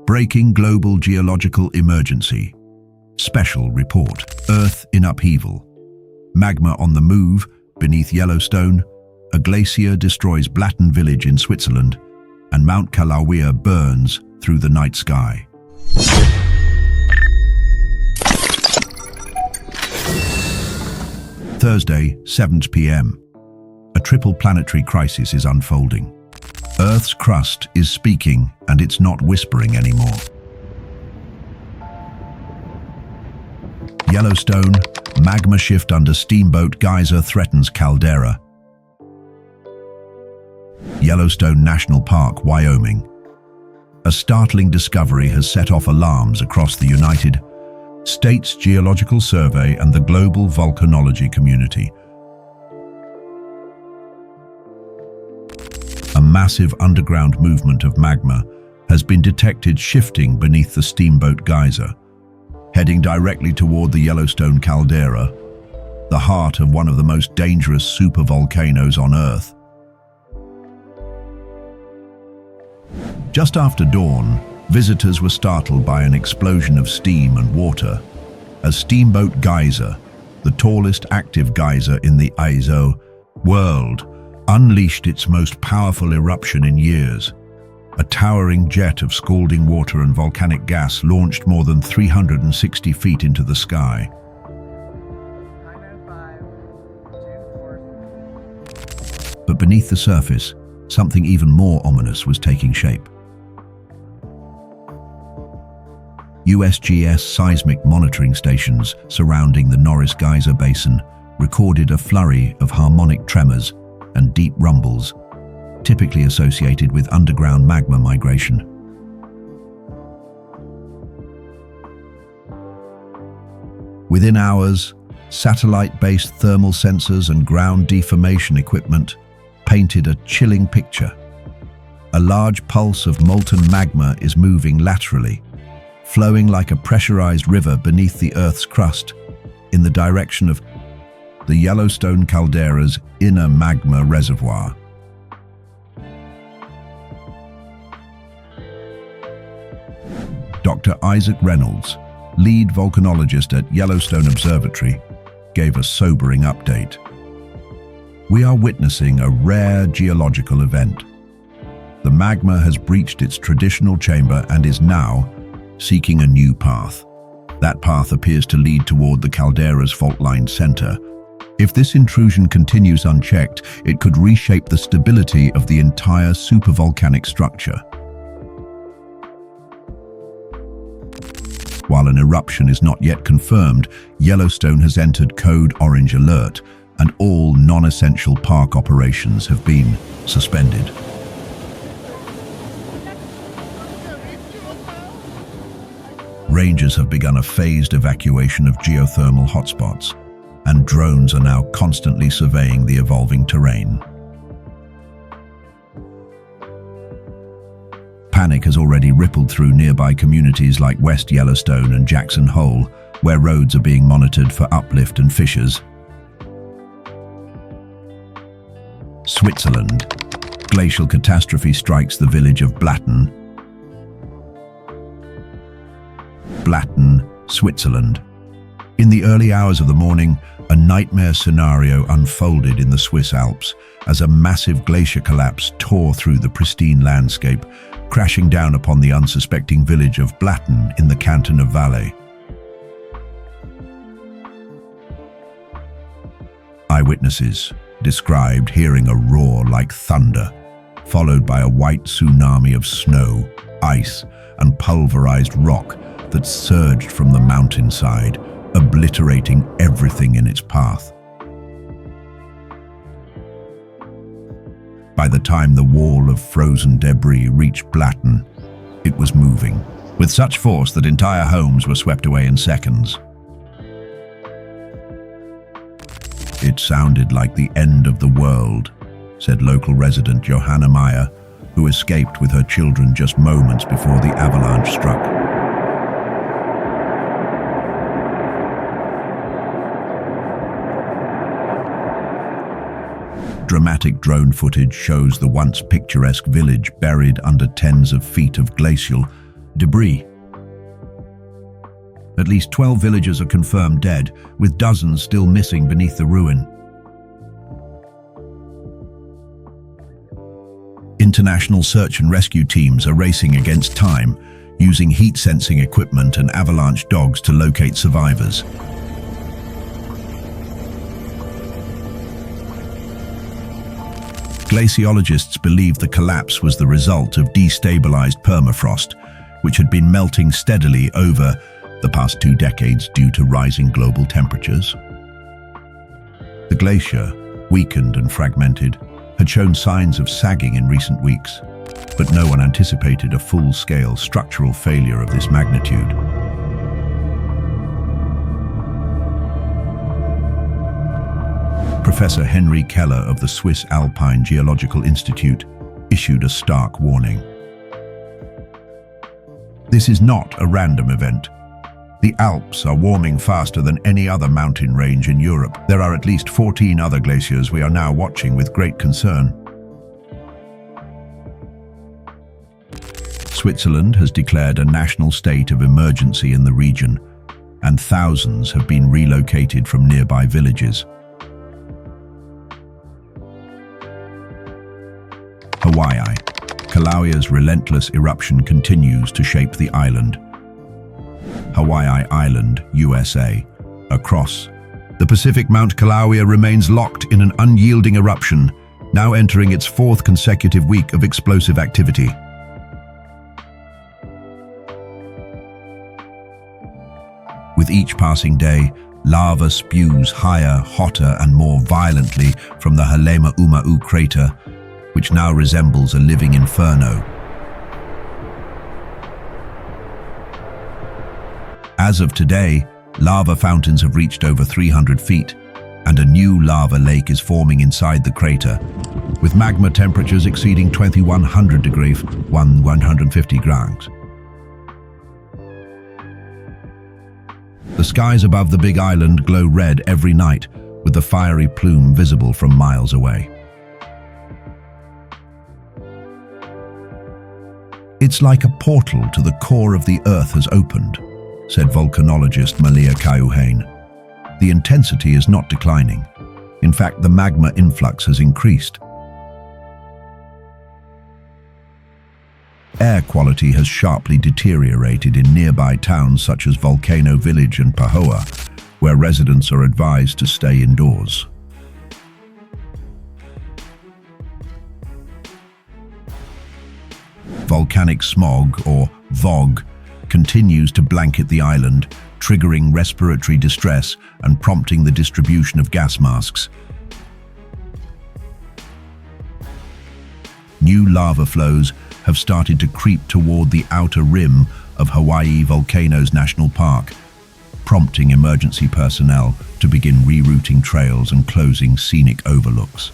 Breaking global geological emergency. Special report. Earth in upheaval. Magma on the move beneath Yellowstone. A glacier destroys Blatten village in Switzerland, and Mount Kilauea burns through the night sky. Thursday, 7 p.m. A triple planetary crisis is unfolding. Earth's crust is speaking, and it's not whispering anymore. Yellowstone, magma shift under steamboat geyser threatens caldera. Yellowstone National Park, Wyoming. A startling discovery has set off alarms across the United States Geological Survey and the global volcanology community. A massive underground movement of magma has been detected shifting beneath the steamboat geyser, heading directly toward the Yellowstone caldera, the heart of one of the most dangerous supervolcanoes on Earth. Just after dawn, visitors were startled by an explosion of steam and water as Steamboat Geyser, the tallest active geyser in the ISO world, unleashed its most powerful eruption in years. A towering jet of scalding water and volcanic gas launched more than 360 feet into the sky. But beneath the surface, something even more ominous was taking shape. USGS seismic monitoring stations surrounding the Norris Geyser Basin recorded a flurry of harmonic tremors and deep rumbles, typically associated with underground magma migration. Within hours, satellite-based thermal sensors and ground deformation equipment painted a chilling picture. A large pulse of molten magma is moving laterally, flowing like a pressurized river beneath the Earth's crust in the direction of the Yellowstone caldera's inner magma reservoir. Dr. Isaac Reynolds, lead volcanologist at Yellowstone Observatory, gave a sobering update. We are witnessing a rare geological event. The magma has breached its traditional chamber and is now seeking a new path. That path appears to lead toward the caldera's fault-lined center. If this intrusion continues unchecked, it could reshape the stability of the entire supervolcanic structure. While an eruption is not yet confirmed, Yellowstone has entered Code Orange Alert, and all non-essential park operations have been suspended. Rangers have begun a phased evacuation of geothermal hotspots, and drones are now constantly surveying the evolving terrain. Panic has already rippled through nearby communities like West Yellowstone and Jackson Hole, where roads are being monitored for uplift and fissures. Switzerland. Glacial catastrophe strikes the village of Blatten, Switzerland. In the early hours of the morning, a nightmare scenario unfolded in the Swiss Alps as a massive glacier collapse tore through the pristine landscape, crashing down upon the unsuspecting village of Blatten in the canton of Valais. Eyewitnesses described hearing a roar like thunder, followed by a white tsunami of snow, ice, and pulverized rock that surged from the mountainside, obliterating everything in its path. By the time the wall of frozen debris reached Blatten, it was moving, with such force that entire homes were swept away in seconds. It sounded like the end of the world, said local resident Johanna Meyer, who escaped with her children just moments before the avalanche struck. Dramatic drone footage shows the once picturesque village buried under tens of feet of glacial Debris. At least 12 villagers are confirmed dead, with dozens still missing beneath the ruin. International search and rescue teams are racing against time, using heat-sensing equipment and avalanche dogs to locate survivors. Glaciologists believe the collapse was the result of destabilized permafrost, which had been melting steadily over the past 2 decades due to rising global temperatures. The glacier, weakened and fragmented, had shown signs of sagging in recent weeks, but no one anticipated a full-scale structural failure of this magnitude. Professor Henry Keller of the Swiss Alpine Geological Institute issued a stark warning. This is not a random event. The Alps are warming faster than any other mountain range in Europe. There are at least 14 other glaciers we are now watching with great concern. Switzerland has declared a national state of emergency in the region, and thousands have been relocated from nearby villages. Hawaii. Kilauea's relentless eruption continues to shape the island. Hawaii Island, USA. Across the Pacific, Mount Kilauea remains locked in an unyielding eruption, now entering its 4th consecutive week of explosive activity. With each passing day, lava spews higher, hotter, and more violently from the Halemaumau crater, which now resembles a living inferno. As of today, lava fountains have reached over 300 feet, and a new lava lake is forming inside the crater, with magma temperatures exceeding 2100 degrees, 150 grams. The skies above the Big Island glow red every night, with the fiery plume visible from miles away. It's like a portal to the core of the Earth has opened, said volcanologist Malia Kauhain. The intensity is not declining. In fact, the magma influx has increased. Air quality has sharply deteriorated in nearby towns such as Volcano Village and Pahoa, where residents are advised to stay indoors. Volcanic smog, or VOG, continues to blanket the island, triggering respiratory distress and prompting the distribution of gas masks. New lava flows have started to creep toward the outer rim of Hawaii Volcanoes National Park, prompting emergency personnel to begin rerouting trails and closing scenic overlooks.